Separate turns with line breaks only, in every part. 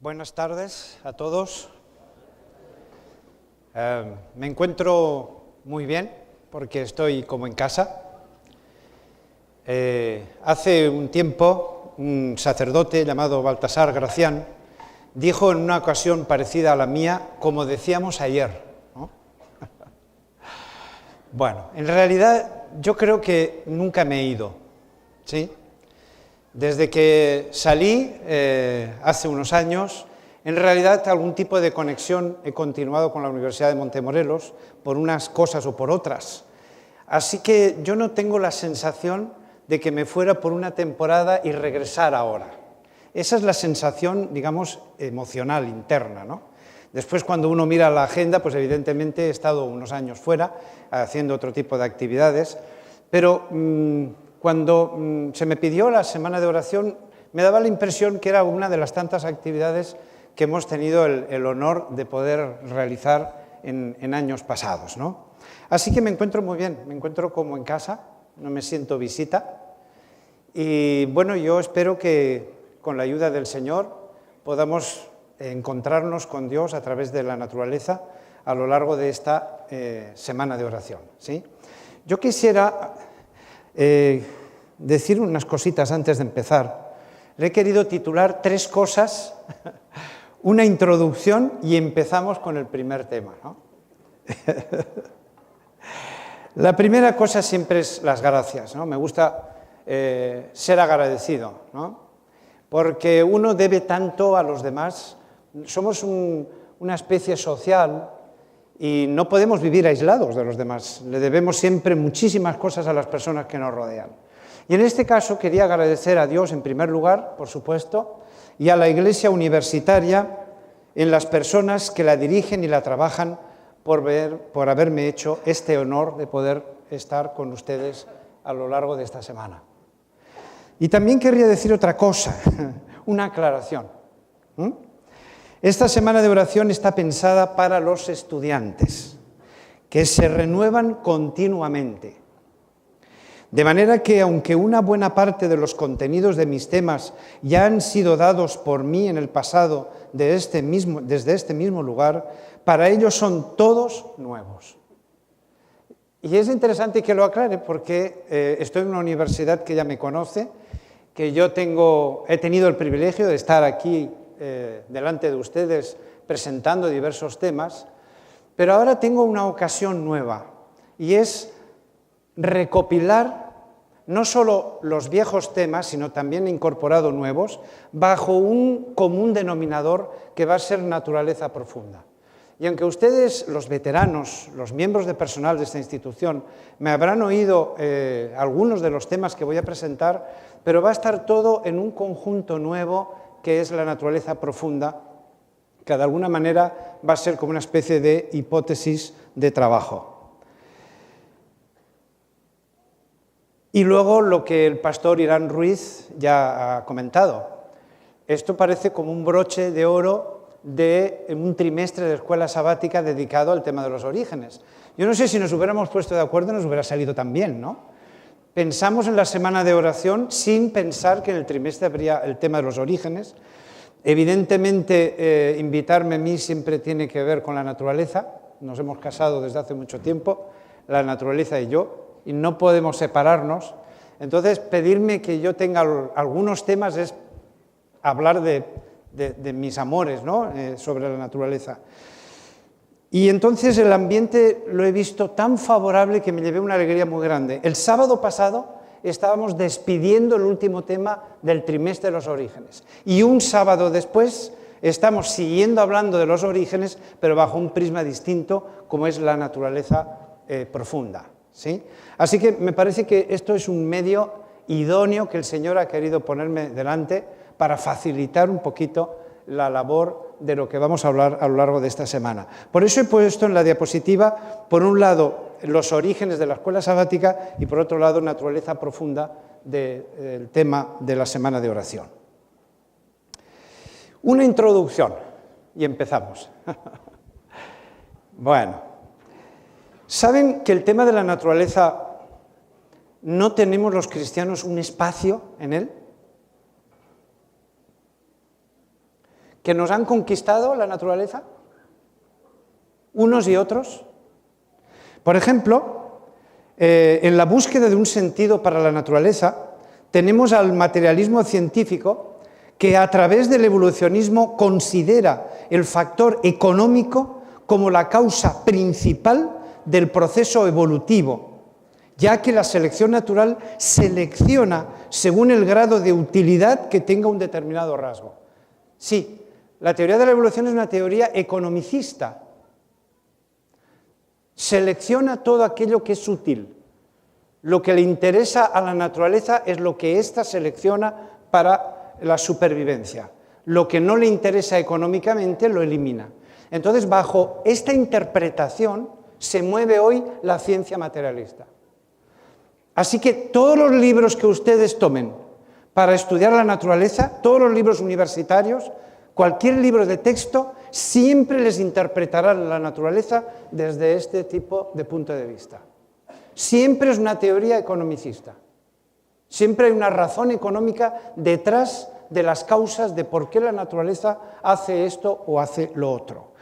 Buenas tardes a todos. Me encuentro muy bien porque estoy como en casa. Hace un tiempo un sacerdote llamado Baltasar Gracián dijo en una ocasión parecida a la mía, como decíamos ayer, ¿no? Bueno, en realidad yo creo que nunca me he ido, ¿sí? Desde que salí, hace unos años, en realidad algún tipo de conexión he continuado con la Universidad de Montemorelos, por unas cosas o por otras. Así que yo no tengo la sensación de que me fuera por una temporada y regresar ahora. Esa es la sensación, digamos, emocional, interna, ¿no? Después, cuando uno mira la agenda, pues evidentemente he estado unos años fuera, haciendo otro tipo de actividades, pero cuando se me pidió la semana de oración, me daba la impresión que era una de las tantas actividades que hemos tenido el honor de poder realizar en años pasados, ¿no? Así que me encuentro muy bien, me encuentro como en casa, no me siento visita. Y bueno, yo espero que con la ayuda del Señor podamos encontrarnos con Dios a través de la naturaleza a lo largo de esta semana de oración, ¿sí? Yo quisiera decir unas cositas antes de empezar. Le he querido titular 3 cosas, una introducción y empezamos con el primer tema, ¿no? La primera cosa siempre es las gracias, ¿no? Me gusta ser agradecido, ¿no? Porque uno debe tanto a los demás, somos una especie social y no podemos vivir aislados de los demás, le debemos siempre muchísimas cosas a las personas que nos rodean. Y en este caso quería agradecer a Dios en primer lugar, por supuesto, y a la Iglesia Universitaria en las personas que la dirigen y la trabajan por haberme hecho este honor de poder estar con ustedes a lo largo de esta semana. Y también querría decir otra cosa, una aclaración. Esta semana de oración está pensada para los estudiantes, que se renuevan continuamente. De manera que, aunque una buena parte de los contenidos de mis temas ya han sido dados por mí en el pasado desde este mismo lugar, para ellos son todos nuevos. Y es interesante que lo aclare porque estoy en una universidad que ya me conoce, que yo he tenido el privilegio de estar aquí delante de ustedes presentando diversos temas, pero ahora tengo una ocasión nueva y es recopilar no solo los viejos temas, sino también he incorporado nuevos, bajo un común denominador que va a ser naturaleza profunda. Y aunque ustedes, los veteranos, los miembros de personal de esta institución, me habrán oído algunos de los temas que voy a presentar, pero va a estar todo en un conjunto nuevo que es la naturaleza profunda, que de alguna manera va a ser como una especie de hipótesis de trabajo. Y luego lo que el pastor Irán Ruiz ya ha comentado. Esto parece como un broche de oro de un trimestre de escuela sabática dedicado al tema de los orígenes. Yo no sé si nos hubiéramos puesto de acuerdo, nos hubiera salido tan bien, ¿no? Pensamos en la semana de oración sin pensar que en el trimestre habría el tema de los orígenes. Evidentemente, invitarme a mí siempre tiene que ver con la naturaleza. Nos hemos casado desde hace mucho tiempo, la naturaleza y yo, y no podemos separarnos. Entonces, pedirme que yo tenga algunos temas es hablar de mis amores, ¿no? Sobre la naturaleza. Y entonces el ambiente lo he visto tan favorable que me llevé una alegría muy grande. El sábado pasado estábamos despidiendo el último tema del trimestre de los orígenes. Y un sábado después estamos siguiendo hablando de los orígenes, pero bajo un prisma distinto, como es la naturaleza profunda, ¿sí? Así que me parece que esto es un medio idóneo que el Señor ha querido ponerme delante para facilitar un poquito la labor de lo que vamos a hablar a lo largo de esta semana. Por eso he puesto en la diapositiva, por un lado, los orígenes de la escuela sabática y por otro lado, naturaleza profunda del tema de la semana de oración. Una introducción y empezamos. Bueno, ¿saben que el tema de la naturaleza no tenemos los cristianos un espacio en él? que nos han conquistado la naturaleza, unos y otros. Por ejemplo, en la búsqueda de un sentido para la naturaleza, tenemos al materialismo científico que a través del evolucionismo considera el factor económico como la causa principal del proceso evolutivo, ya que la selección natural selecciona según el grado de utilidad que tenga un determinado rasgo. Sí, la teoría de la evolución es una teoría economicista. Selecciona todo aquello que es útil. Lo que le interesa a la naturaleza es lo que ésta selecciona para la supervivencia. Lo que no le interesa económicamente lo elimina. Entonces, bajo esta interpretación se mueve hoy la ciencia materialista. Así que todos los libros que ustedes tomen para estudiar la naturaleza, todos los libros universitarios, cualquier libro de texto, siempre les interpretará la naturaleza desde este tipo de punto de vista. Siempre es una teoría economicista. Siempre hay una razón económica detrás de las causas de por qué la naturaleza hace esto o hace lo otro.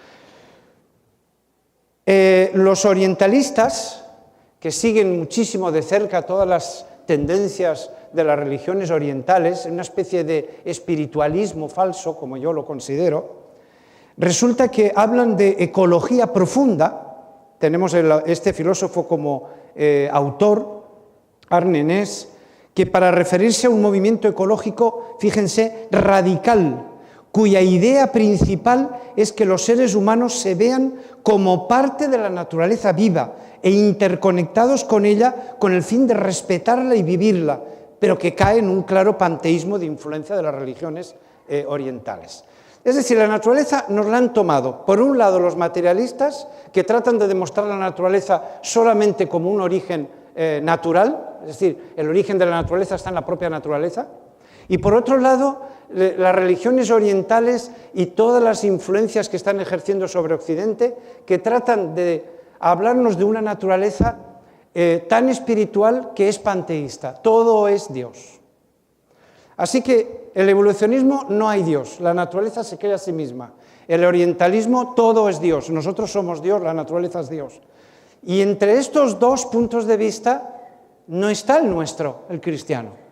Los orientalistas, que siguen muchísimo de cerca todas las tendencias de las religiones orientales, una especie de espiritualismo falso, como yo lo considero, resulta que hablan de ecología profunda. Tenemos este filósofo como autor, Arnenés, que para referirse a un movimiento ecológico, fíjense, radical, cuya idea principal es que los seres humanos se vean como parte de la naturaleza viva e interconectados con ella con el fin de respetarla y vivirla, pero que cae en un claro panteísmo de influencia de las religiones orientales. Es decir, la naturaleza nos la han tomado, por un lado, los materialistas, que tratan de demostrar la naturaleza solamente como un origen natural, es decir, el origen de la naturaleza está en la propia naturaleza, y por otro lado, las religiones orientales y todas las influencias que están ejerciendo sobre Occidente, que tratan de hablarnos de una naturaleza tan espiritual que es panteísta, todo es Dios. Así que el evolucionismo no hay Dios, la naturaleza se crea a sí misma. El orientalismo todo es Dios, nosotros somos Dios, la naturaleza es Dios. Y entre estos dos puntos de vista no está el nuestro, el cristiano.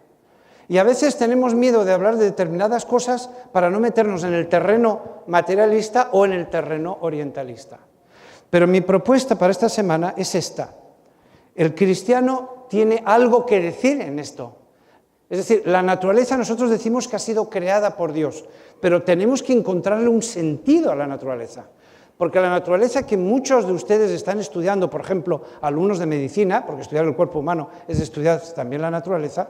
Y a veces tenemos miedo de hablar de determinadas cosas para no meternos en el terreno materialista o en el terreno orientalista. Pero mi propuesta para esta semana es esta. El cristiano tiene algo que decir en esto. Es decir, la naturaleza nosotros decimos que ha sido creada por Dios, pero tenemos que encontrarle un sentido a la naturaleza. Porque la naturaleza que muchos de ustedes están estudiando, por ejemplo, alumnos de medicina, porque estudiar el cuerpo humano es estudiar también la naturaleza,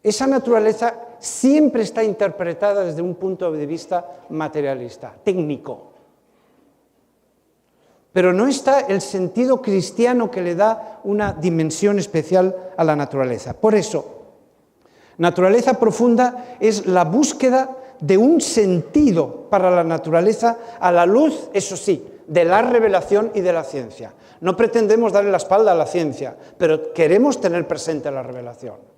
esa naturaleza siempre está interpretada desde un punto de vista materialista, técnico. Pero no está el sentido cristiano que le da una dimensión especial a la naturaleza. Por eso, naturaleza profunda es la búsqueda de un sentido para la naturaleza a la luz, eso sí, de la revelación y de la ciencia. No pretendemos darle la espalda a la ciencia, pero queremos tener presente la revelación.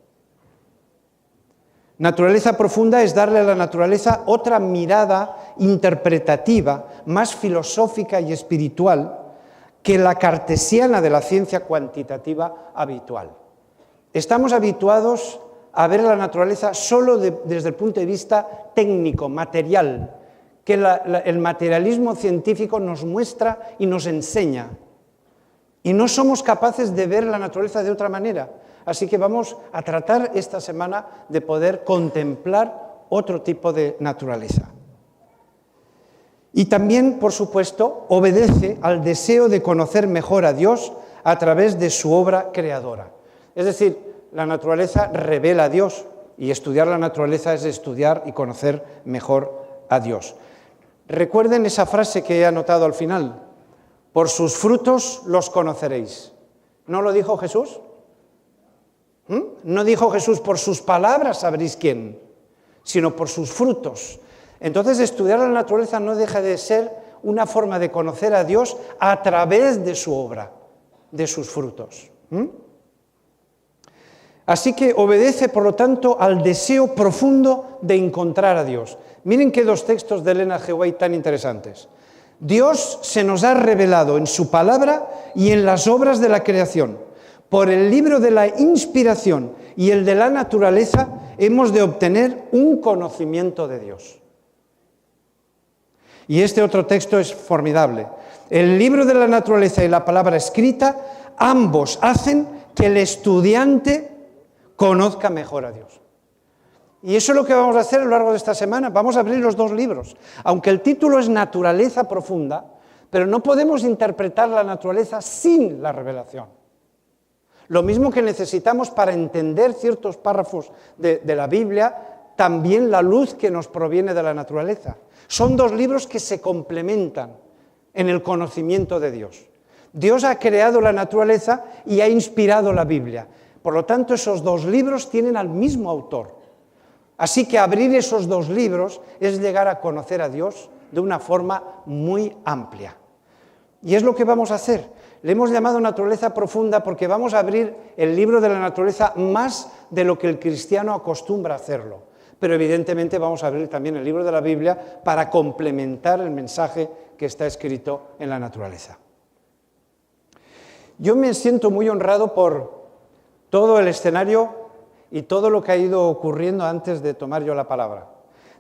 Naturaleza profunda es darle a la naturaleza otra mirada interpretativa, más filosófica y espiritual que la cartesiana de la ciencia cuantitativa habitual. Estamos habituados a ver la naturaleza solo desde el punto de vista técnico, material, que el materialismo científico nos muestra y nos enseña. Y no somos capaces de ver la naturaleza de otra manera. Así que vamos a tratar esta semana de poder contemplar otro tipo de naturaleza. Y también, por supuesto, obedece al deseo de conocer mejor a Dios a través de su obra creadora. Es decir, la naturaleza revela a Dios y estudiar la naturaleza es estudiar y conocer mejor a Dios. Recuerden esa frase que he anotado al final. Por sus frutos los conoceréis. ¿No lo dijo Jesús? No dijo Jesús, por sus palabras sabréis quién, sino por sus frutos. Entonces, estudiar la naturaleza no deja de ser una forma de conocer a Dios a través de su obra, de sus frutos. Así que obedece, por lo tanto, al deseo profundo de encontrar a Dios. Miren qué dos textos de Elena G. White tan interesantes. Dios se nos ha revelado en su palabra y en las obras de la creación. Por el libro de la inspiración y el de la naturaleza hemos de obtener un conocimiento de Dios. Y este otro texto es formidable. El libro de la naturaleza y la palabra escrita, ambos hacen que el estudiante conozca mejor a Dios. Y eso es lo que vamos a hacer a lo largo de esta semana. Vamos a abrir los dos libros. Aunque el título es Naturaleza Profunda, pero no podemos interpretar la naturaleza sin la revelación. Lo mismo que necesitamos para entender ciertos párrafos de la Biblia, también la luz que nos proviene de la naturaleza. Son dos libros que se complementan en el conocimiento de Dios. Dios ha creado la naturaleza y ha inspirado la Biblia. Por lo tanto, esos dos libros tienen al mismo autor. Así que abrir esos dos libros es llegar a conocer a Dios de una forma muy amplia. Y es lo que vamos a hacer. Le hemos llamado naturaleza profunda porque vamos a abrir el libro de la naturaleza más de lo que el cristiano acostumbra a hacerlo. Pero evidentemente vamos a abrir también el libro de la Biblia para complementar el mensaje que está escrito en la naturaleza. Yo me siento muy honrado por todo el escenario y todo lo que ha ido ocurriendo antes de tomar yo la palabra.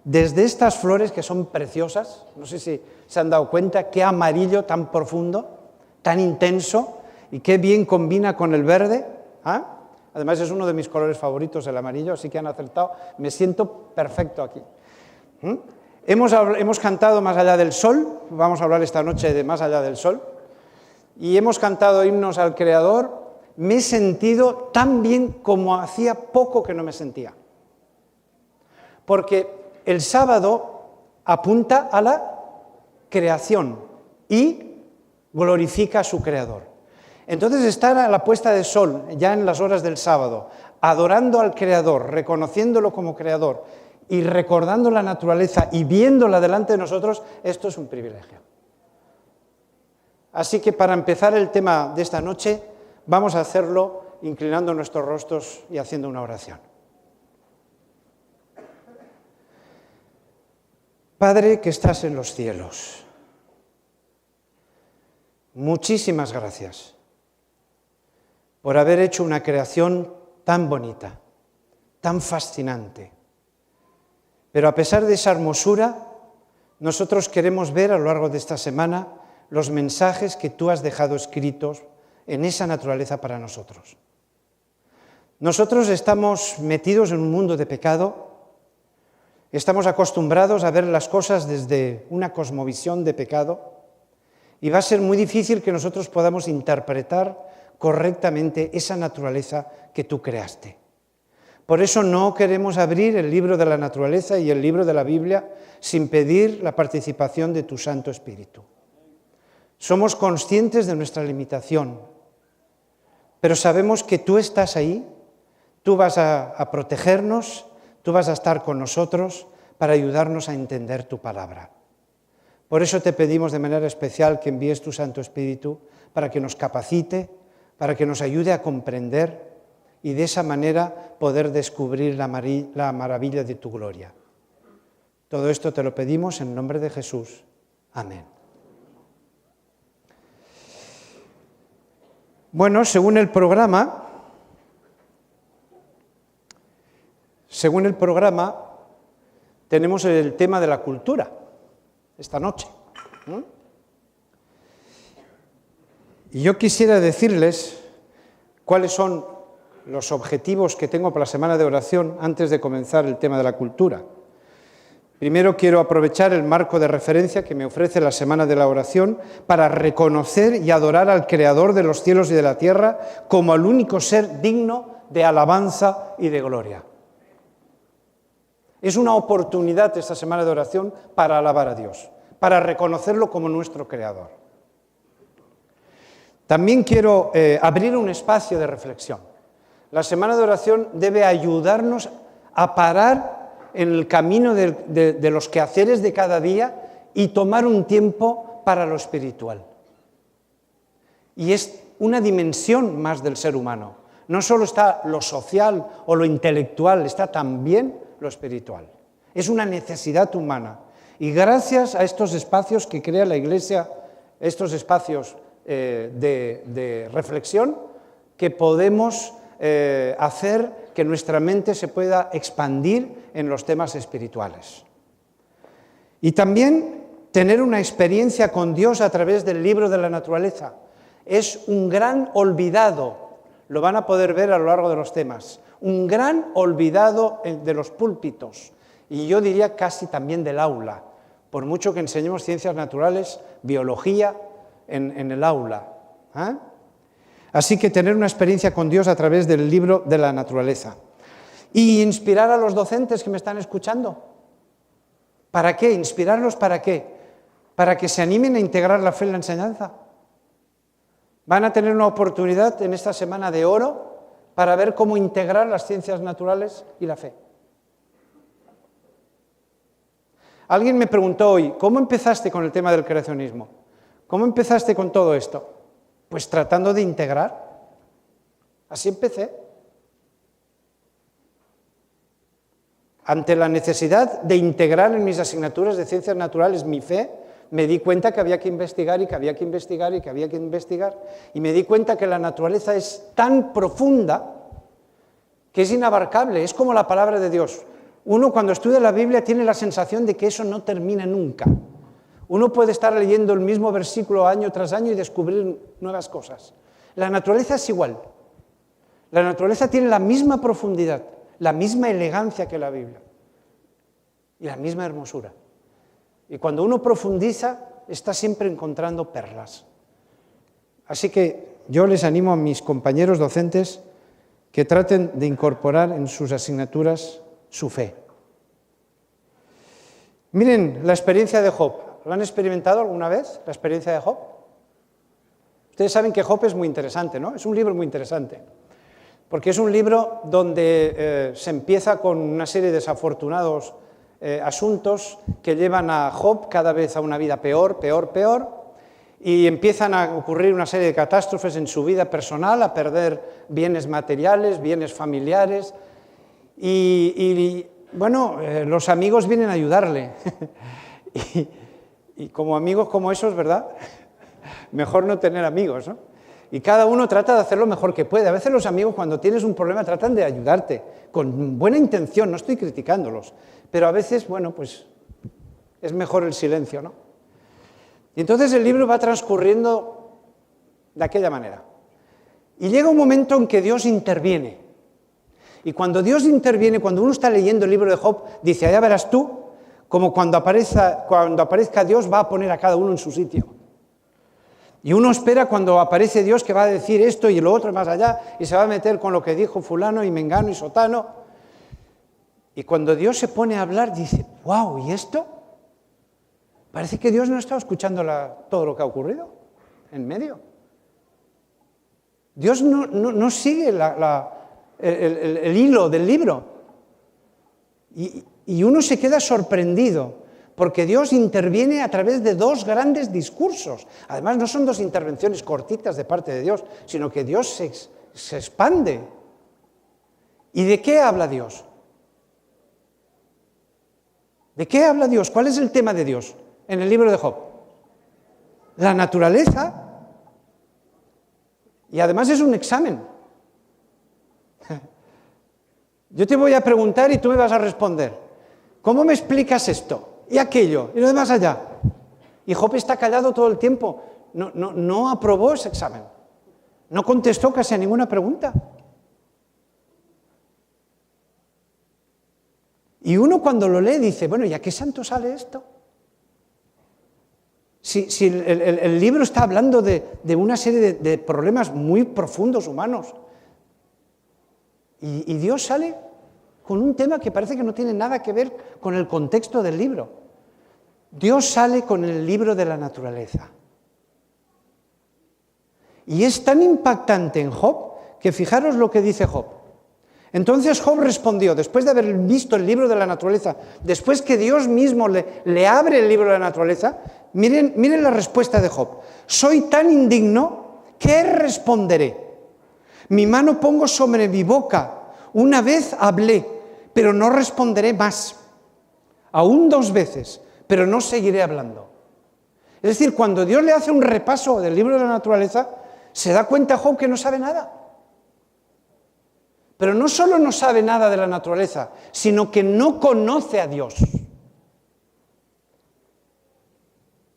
Desde estas flores que son preciosas, no sé si se han dado cuenta, qué amarillo tan profundo, tan intenso, y qué bien combina con el verde. ¿Ah? Además es uno de mis colores favoritos, el amarillo, así que han acertado. Me siento perfecto aquí. Hemos cantado Más allá del sol, vamos a hablar esta noche de Más allá del sol, y hemos cantado himnos al Creador. Me he sentido tan bien como hacía poco que no me sentía. Porque el sábado apunta a la creación y glorifica a su Creador. Entonces estar a la puesta de sol, ya en las horas del sábado, adorando al Creador, reconociéndolo como Creador y recordando la naturaleza y viéndola delante de nosotros, esto es un privilegio. Así que para empezar el tema de esta noche, vamos a hacerlo inclinando nuestros rostros y haciendo una oración. Padre que estás en los cielos, muchísimas gracias por haber hecho una creación tan bonita, tan fascinante. Pero a pesar de esa hermosura, nosotros queremos ver a lo largo de esta semana los mensajes que tú has dejado escritos en esa naturaleza para nosotros. Nosotros estamos metidos en un mundo de pecado, estamos acostumbrados a ver las cosas desde una cosmovisión de pecado y va a ser muy difícil que nosotros podamos interpretar correctamente esa naturaleza que tú creaste. Por eso no queremos abrir el libro de la naturaleza y el libro de la Biblia sin pedir la participación de tu Santo Espíritu. Somos conscientes de nuestra limitación, pero sabemos que tú estás ahí, tú vas a protegernos, tú vas a estar con nosotros para ayudarnos a entender tu palabra. Por eso te pedimos de manera especial que envíes tu Santo Espíritu para que nos capacite, para que nos ayude a comprender y de esa manera poder descubrir la maravilla de tu gloria. Todo esto te lo pedimos en nombre de Jesús. Amén. Bueno, según el programa, tenemos el tema de la cultura esta noche. Y yo quisiera decirles cuáles son los objetivos que tengo para la semana de oración antes de comenzar el tema de la cultura. Primero quiero aprovechar el marco de referencia que me ofrece la Semana de la Oración para reconocer y adorar al Creador de los cielos y de la tierra como al único ser digno de alabanza y de gloria. Es una oportunidad esta Semana de Oración para alabar a Dios, para reconocerlo como nuestro Creador. También quiero abrir un espacio de reflexión. La Semana de Oración debe ayudarnos a parar en el camino de los quehaceres de cada día y tomar un tiempo para lo espiritual. Y es una dimensión más del ser humano. No solo está lo social o lo intelectual, está también lo espiritual. Es una necesidad humana. Y gracias a estos espacios que crea la Iglesia, estos espacios de reflexión, que podemos hacer que nuestra mente se pueda expandir en los temas espirituales. Y también tener una experiencia con Dios a través del libro de la naturaleza. Es un gran olvidado, lo van a poder ver a lo largo de los temas, un gran olvidado de los púlpitos, y yo diría casi también del aula, por mucho que enseñemos ciencias naturales, biología en el aula. Así que tener una experiencia con Dios a través del libro de la naturaleza. Y inspirar a los docentes que me están escuchando. ¿Para qué? ¿Inspirarlos para qué? Para que se animen a integrar la fe en la enseñanza. Van a tener una oportunidad en esta semana de oro para ver cómo integrar las ciencias naturales y la fe. Alguien me preguntó hoy, ¿cómo empezaste con el tema del creacionismo? ¿Cómo empezaste con todo esto? Pues tratando de integrar. Así empecé. Ante la necesidad de integrar en mis asignaturas de ciencias naturales mi fe, me di cuenta que había que investigar y que había que investigar y que había que investigar. Y me di cuenta que la naturaleza es tan profunda que es inabarcable, es como la palabra de Dios. Uno cuando estudia la Biblia tiene la sensación de que eso no termina nunca. Uno puede estar leyendo el mismo versículo año tras año y descubrir nuevas cosas. La naturaleza es igual. La naturaleza tiene la misma profundidad, la misma elegancia que la Biblia y la misma hermosura. Y cuando uno profundiza, está siempre encontrando perlas. Así que yo les animo a mis compañeros docentes que traten de incorporar en sus asignaturas su fe. Miren la experiencia de Job. ¿Lo han experimentado alguna vez, la experiencia de Job? Ustedes saben que Job es muy interesante, ¿no? Es un libro muy interesante, porque es un libro donde se empieza con una serie de desafortunados asuntos que llevan a Job cada vez a una vida peor, peor, peor, y empiezan a ocurrir una serie de catástrofes en su vida personal, a perder bienes materiales, bienes familiares, y bueno, los amigos vienen a ayudarle. y como amigos como esos, ¿verdad? Mejor no tener amigos, ¿no? Y cada uno trata de hacer lo mejor que puede. A veces los amigos, cuando tienes un problema, tratan de ayudarte, con buena intención, no estoy criticándolos, pero a veces, bueno, pues es mejor el silencio, ¿no? Y entonces el libro va transcurriendo de aquella manera. Y llega un momento en que Dios interviene. Y cuando Dios interviene, cuando uno está leyendo el libro de Job, dice, allá verás tú, como cuando aparezca Dios va a poner a cada uno en su sitio. Y uno espera cuando aparece Dios que va a decir esto y lo otro más allá, y se va a meter con lo que dijo fulano y mengano y sotano. Y cuando Dios se pone a hablar, dice, wow, ¿y esto? Parece que Dios no está escuchando todo lo que ha ocurrido en medio. Dios no sigue el hilo del libro. Y uno se queda sorprendido, porque Dios interviene a través de dos grandes discursos. Además, no son dos intervenciones cortitas de parte de Dios, sino que Dios se expande. ¿Y de qué habla Dios? ¿De qué habla Dios? ¿Cuál es el tema de Dios en el libro de Job? La naturaleza. Y además es un examen. Yo te voy a preguntar y tú me vas a responder. ¿Cómo me explicas esto? Y aquello, y lo demás allá. Y Job está callado todo el tiempo. No aprobó ese examen. No contestó casi a ninguna pregunta. Y uno cuando lo lee dice, bueno, ¿y a qué santo sale esto? Si el libro está hablando de una serie de problemas muy profundos humanos. Y Dios sale con un tema que parece que no tiene nada que ver con el contexto del libro. Dios sale con el libro de la naturaleza. Y es tan impactante en Job que fijaros lo que dice Job. Entonces Job respondió, después de haber visto el libro de la naturaleza, después que Dios mismo le abre el libro de la naturaleza, miren la respuesta de Job. Soy tan indigno, ¿qué responderé? Mi mano pongo sobre mi boca. Una vez hablé, pero no responderé más. Aún 2 veces, pero no seguiré hablando. Es decir, cuando Dios le hace un repaso del libro de la naturaleza, se da cuenta Job que no sabe nada. Pero no solo no sabe nada de la naturaleza, sino que no conoce a Dios.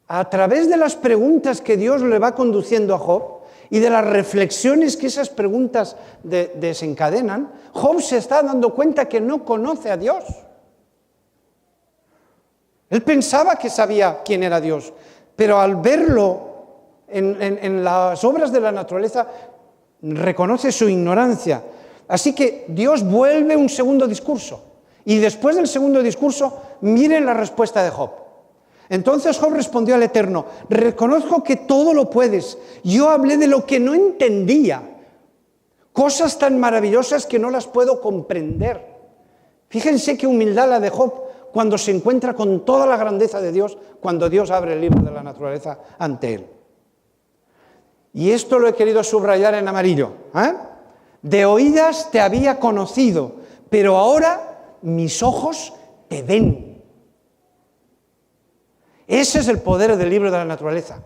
A través de las preguntas que Dios le va conduciendo a Job y de las reflexiones que esas preguntas desencadenan, Job se está dando cuenta que no conoce a Dios. Él pensaba que sabía quién era Dios, pero al verlo en las obras de la naturaleza, reconoce su ignorancia. Así que Dios vuelve un segundo discurso. Y después del segundo discurso, miren la respuesta de Job. Entonces Job respondió al Eterno: reconozco que todo lo puedes. Yo hablé de lo que no entendía, cosas tan maravillosas que no las puedo comprender. Fíjense qué humildad la de Job cuando se encuentra con toda la grandeza de Dios, cuando Dios abre el libro de la naturaleza ante él. Y esto lo he querido subrayar en amarillo. De oídas te había conocido, pero ahora mis ojos te ven. Ese es el poder del libro de la naturaleza.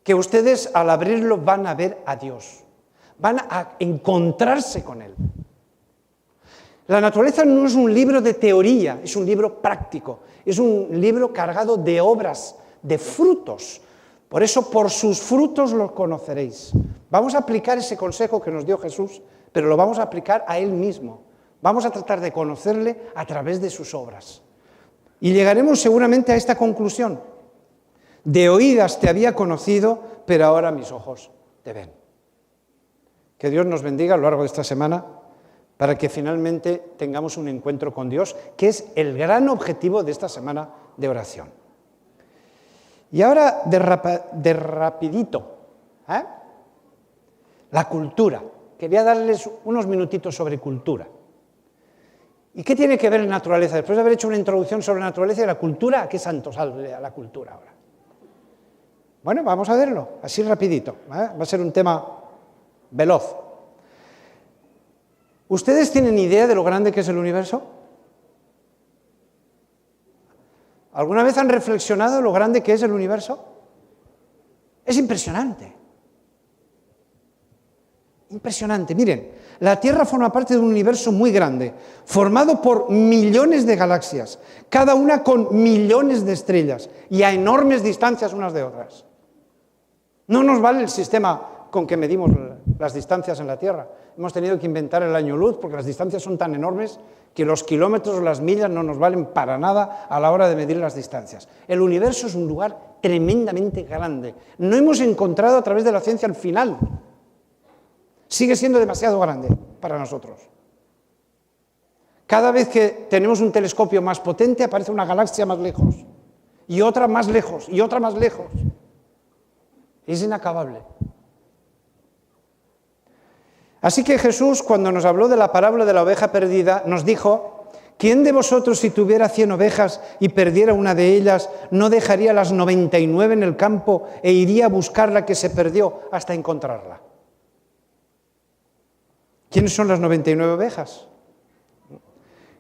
Que ustedes al abrirlo van a ver a Dios. Van a encontrarse con Él. La naturaleza no es un libro de teoría, es un libro práctico. Es un libro cargado de obras, de frutos. Por eso, por sus frutos los conoceréis. Vamos a aplicar ese consejo que nos dio Jesús, pero lo vamos a aplicar a Él mismo. Vamos a tratar de conocerle a través de sus obras. Y llegaremos seguramente a esta conclusión. De oídas te había conocido, pero ahora mis ojos te ven. Que Dios nos bendiga a lo largo de esta semana para que finalmente tengamos un encuentro con Dios, que es el gran objetivo de esta semana de oración. Y ahora, de rapidito, la cultura. Quería darles unos minutitos sobre cultura. ¿Y qué tiene que ver la naturaleza? Después de haber hecho una introducción sobre la naturaleza y la cultura, ¿a qué santo sale a la cultura ahora? Bueno, vamos a verlo, así rapidito. Va a ser un tema veloz. ¿Ustedes tienen idea de lo grande que es el universo? ¿Alguna vez han reflexionado lo grande que es el universo? Es impresionante. Impresionante. Miren, la Tierra forma parte de un universo muy grande, formado por millones de galaxias, cada una con millones de estrellas y a enormes distancias unas de otras. No nos vale el sistema con que medimos las distancias en la Tierra. Hemos tenido que inventar el año luz porque las distancias son tan enormes que los kilómetros o las millas no nos valen para nada a la hora de medir las distancias. El universo es un lugar tremendamente grande. No hemos encontrado a través de la ciencia el final. Sigue siendo demasiado grande para nosotros. Cada vez que tenemos un telescopio más potente aparece una galaxia más lejos, y otra más lejos, y otra más lejos. Es inacabable. Así que Jesús, cuando nos habló de la parábola de la oveja perdida, nos dijo: ¿quién de vosotros, si tuviera 100 ovejas y perdiera una de ellas, no dejaría las 99 en el campo e iría a buscar la que se perdió hasta encontrarla? ¿Quiénes son las 99 ovejas?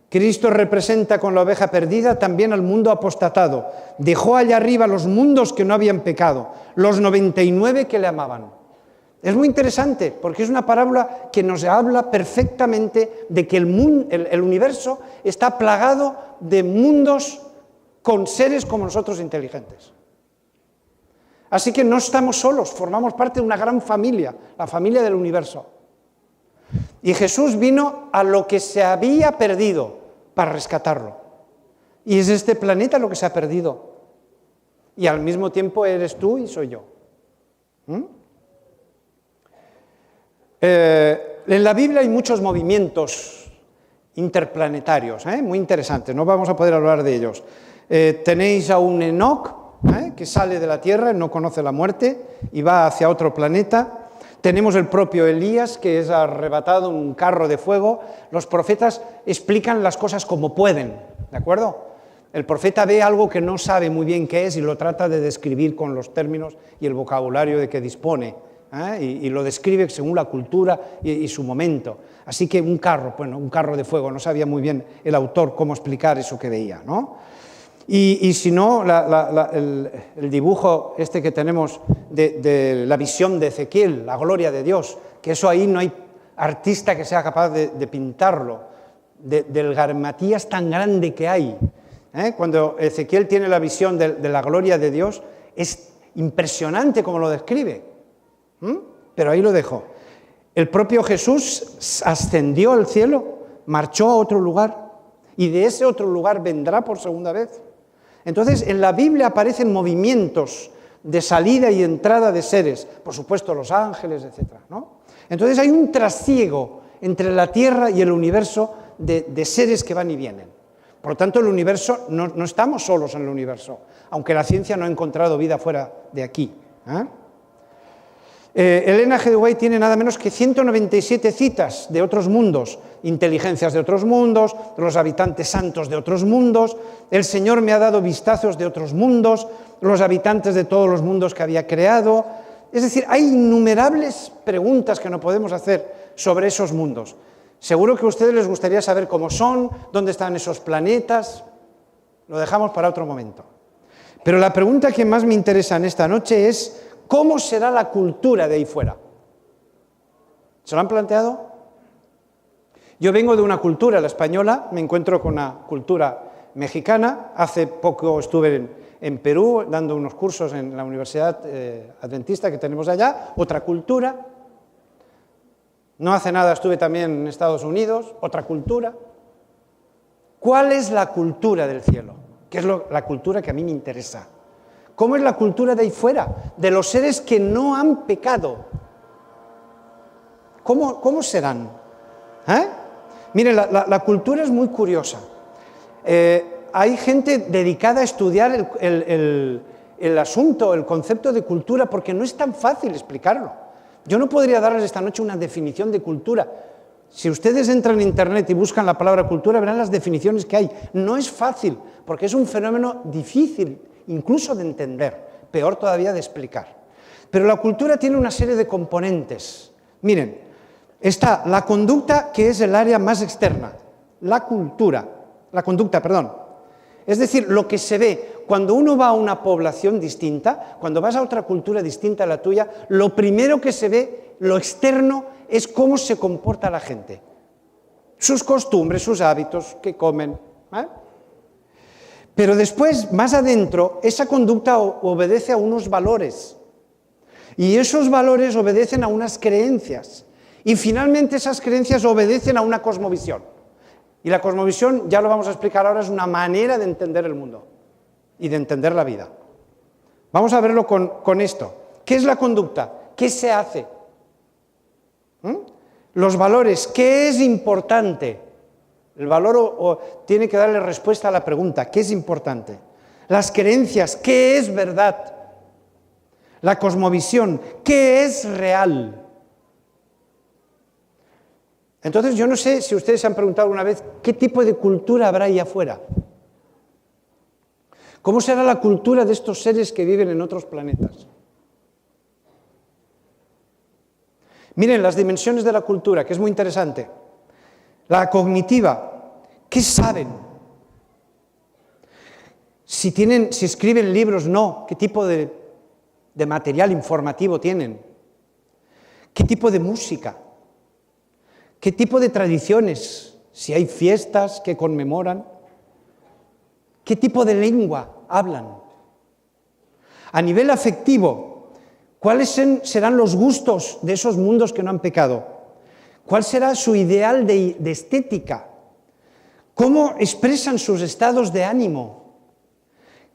Cristo representa con la oveja perdida también al mundo apostatado. Dejó allá arriba los mundos que no habían pecado, los 99 que le amaban. Es muy interesante porque es una parábola que nos habla perfectamente de que el universo está plagado de mundos con seres como nosotros inteligentes. Así que no estamos solos, formamos parte de una gran familia, la familia del universo. Y Jesús vino a lo que se había perdido para rescatarlo. Y es este planeta lo que se ha perdido. Y al mismo tiempo eres tú y soy yo. En la Biblia hay muchos movimientos interplanetarios, muy interesantes. No vamos a poder hablar de ellos. Tenéis a un Enoc, que sale de la Tierra, no conoce la muerte y va hacia otro planeta. Tenemos el propio Elías, que es arrebatado en un carro de fuego. Los profetas explican las cosas como pueden, ¿de acuerdo? El profeta ve algo que no sabe muy bien qué es y lo trata de describir con los términos y el vocabulario de que dispone, y lo describe según la cultura y su momento. Así que un carro de fuego, no sabía muy bien el autor cómo explicar eso que veía, ¿no? Y si no, el dibujo este que tenemos de la visión de Ezequiel, la gloria de Dios, que eso ahí no hay artista que sea capaz de pintarlo, del garimatías tan grande que hay. Cuando Ezequiel tiene la visión de la gloria de Dios, es impresionante como lo describe. Pero ahí lo dejo. El propio Jesús ascendió al cielo, marchó a otro lugar, y de ese otro lugar vendrá por segunda vez. Entonces, en la Biblia aparecen movimientos de salida y entrada de seres, por supuesto los ángeles, etc., ¿no? Entonces hay un trasiego entre la Tierra y el universo de seres que van y vienen. Por lo tanto, el universo, no estamos solos en el universo, aunque la ciencia no ha encontrado vida fuera de aquí. Elena G. de White tiene nada menos que 197 citas de otros mundos, inteligencias de otros mundos, los habitantes santos de otros mundos, el Señor me ha dado vistazos de otros mundos, los habitantes de todos los mundos que había creado. Es decir, hay innumerables preguntas que no podemos hacer sobre esos mundos. Seguro que a ustedes les gustaría saber cómo son, dónde están esos planetas. Lo dejamos para otro momento. Pero la pregunta que más me interesa en esta noche es: ¿cómo será la cultura de ahí fuera? ¿Se lo han planteado? Yo vengo de una cultura, la española, me encuentro con una cultura mexicana. Hace poco estuve en Perú dando unos cursos en la Universidad Adventista que tenemos allá, otra cultura. No hace nada estuve también en Estados Unidos, otra cultura. ¿Cuál es la cultura del cielo? ¿Qué es la cultura que a mí me interesa? ¿Cómo es la cultura de ahí fuera? De los seres que no han pecado. ¿Cómo serán? Miren, la cultura es muy curiosa. Hay gente dedicada a estudiar el asunto, el concepto de cultura, porque no es tan fácil explicarlo. Yo no podría darles esta noche una definición de cultura. Si ustedes entran en Internet y buscan la palabra cultura, verán las definiciones que hay. No es fácil, porque es un fenómeno difícil incluso de entender, peor todavía de explicar. Pero la cultura tiene una serie de componentes. Miren, está la conducta, que es el área más externa, la conducta, perdón. Es decir, lo que se ve cuando uno va a una población distinta, cuando vas a otra cultura distinta a la tuya, lo primero que se ve, lo externo, es cómo se comporta la gente. Sus costumbres, sus hábitos, qué comen. Pero después, más adentro, esa conducta obedece a unos valores. Y esos valores obedecen a unas creencias. Y finalmente esas creencias obedecen a una cosmovisión. Y la cosmovisión, ya lo vamos a explicar ahora, es una manera de entender el mundo y de entender la vida. Vamos a verlo con esto. ¿Qué es la conducta? ¿Qué se hace? Los valores, ¿qué es importante? El valor tiene que darle respuesta a la pregunta, ¿qué es importante? Las creencias, ¿qué es verdad? La cosmovisión, ¿qué es real? Entonces, yo no sé si ustedes se han preguntado alguna vez qué tipo de cultura habrá ahí afuera. ¿Cómo será la cultura de estos seres que viven en otros planetas? Miren las dimensiones de la cultura, que es muy interesante. La cognitiva, ¿qué saben? Si escriben libros, no. ¿Qué tipo de material informativo tienen? ¿Qué tipo de música? ¿Qué tipo de tradiciones? Si hay fiestas que conmemoran. ¿Qué tipo de lengua hablan? A nivel afectivo, ¿cuáles serán los gustos de esos mundos que no han pecado? ¿Cuál será su ideal de estética? ¿Cómo expresan sus estados de ánimo?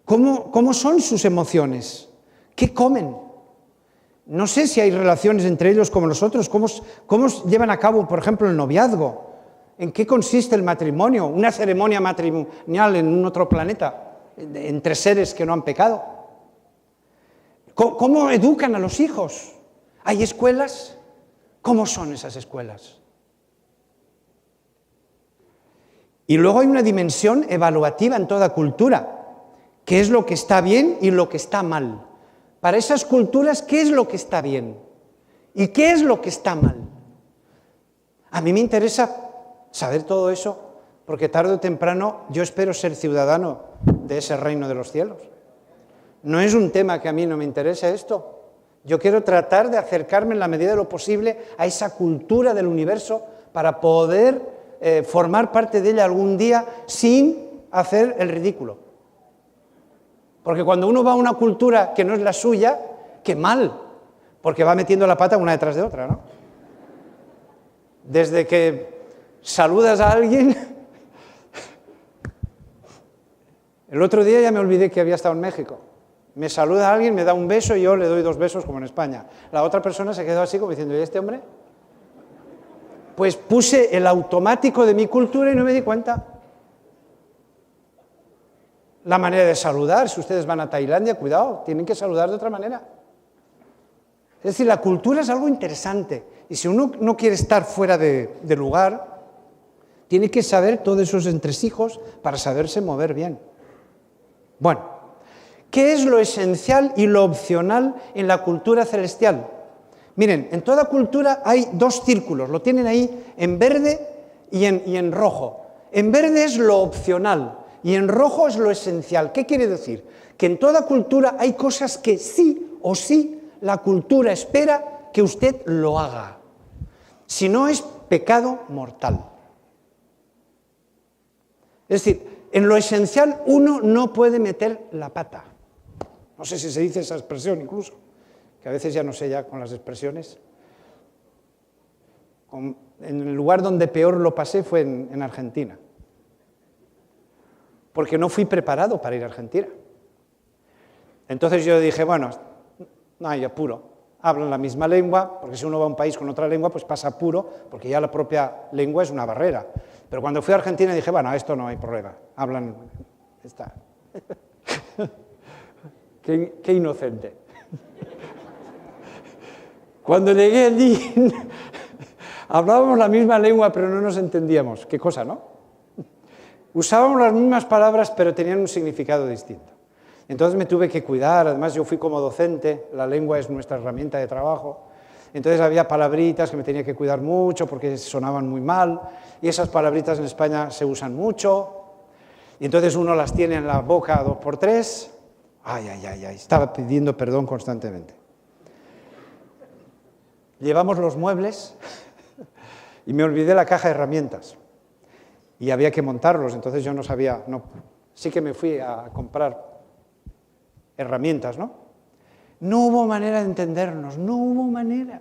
¿Cómo son sus emociones? ¿Qué comen? No sé si hay relaciones entre ellos como nosotros. ¿Cómo llevan a cabo, por ejemplo, el noviazgo? ¿En qué consiste el matrimonio? Una ceremonia matrimonial en un otro planeta, entre seres que no han pecado. ¿Cómo educan a los hijos? ¿Hay escuelas? ¿Cómo son esas escuelas? Y luego hay una dimensión evaluativa en toda cultura, que es lo que está bien y lo que está mal. Para esas culturas, ¿qué es lo que está bien? ¿Y qué es lo que está mal? A mí me interesa saber todo eso, porque tarde o temprano yo espero ser ciudadano de ese reino de los cielos. No es un tema que a mí no me interese esto. Yo quiero tratar de acercarme en la medida de lo posible a esa cultura del universo para poder formar parte de ella algún día sin hacer el ridículo. Porque cuando uno va a una cultura que no es la suya, qué mal, porque va metiendo la pata una detrás de otra, ¿no? Desde que saludas a alguien. El otro día ya me olvidé que había estado en México. Me saluda a alguien, me da un beso y yo le doy 2 besos como en España. La otra persona se quedó así como diciendo, ¿y este hombre? Pues puse el automático de mi cultura y no me di cuenta. La manera de saludar, si ustedes van a Tailandia, cuidado, tienen que saludar de otra manera. Es decir, la cultura es algo interesante y si uno no quiere estar fuera de lugar, tiene que saber todos esos entresijos para saberse mover bien. Bueno, ¿qué es lo esencial y lo opcional en la cultura celestial? Miren, en toda cultura hay 2 círculos, lo tienen ahí en verde y en rojo. En verde es lo opcional y en rojo es lo esencial. ¿Qué quiere decir? Que en toda cultura hay cosas que sí o sí la cultura espera que usted lo haga. Si no, es pecado mortal. Es decir, en lo esencial uno no puede meter la pata. No sé si se dice esa expresión incluso, que a veces ya no sé ya con las expresiones. En el lugar donde peor lo pasé fue en Argentina, porque no fui preparado para ir a Argentina. Entonces yo dije, bueno, no hay apuro, hablan la misma lengua, porque si uno va a un país con otra lengua, pues pasa apuro, porque ya la propia lengua es una barrera. Pero cuando fui a Argentina dije, bueno, esto no hay problema, hablan, está. Qué inocente. Cuando llegué allí, hablábamos la misma lengua, pero no nos entendíamos. Qué cosa, ¿no? Usábamos las mismas palabras, pero tenían un significado distinto. Entonces me tuve que cuidar, además yo fui como docente, la lengua es nuestra herramienta de trabajo, entonces había palabritas que me tenía que cuidar mucho porque sonaban muy mal, y esas palabritas en España se usan mucho, y entonces uno las tiene en la boca 2 por 3, estaba pidiendo perdón constantemente. Llevamos los muebles y me olvidé la caja de herramientas, y había que montarlos, entonces yo no sabía, sí que me fui a comprar herramientas, ¿no? No hubo manera de entendernos, no hubo manera.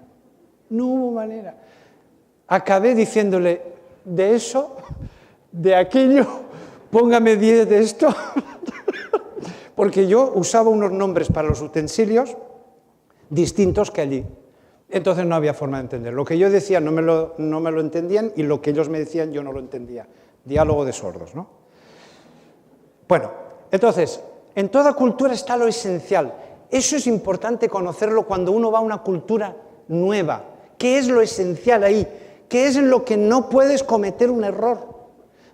Acabé diciéndole, de eso, de aquello, póngame 10 de esto, porque yo usaba unos nombres para los utensilios distintos que allí. Entonces no había forma de entender. Lo que yo decía no me lo entendían y lo que ellos me decían yo no lo entendía. Diálogo de sordos, ¿no? Bueno, entonces, en toda cultura está lo esencial. Eso es importante conocerlo cuando uno va a una cultura nueva. ¿Qué es lo esencial ahí? ¿Qué es en lo que no puedes cometer un error?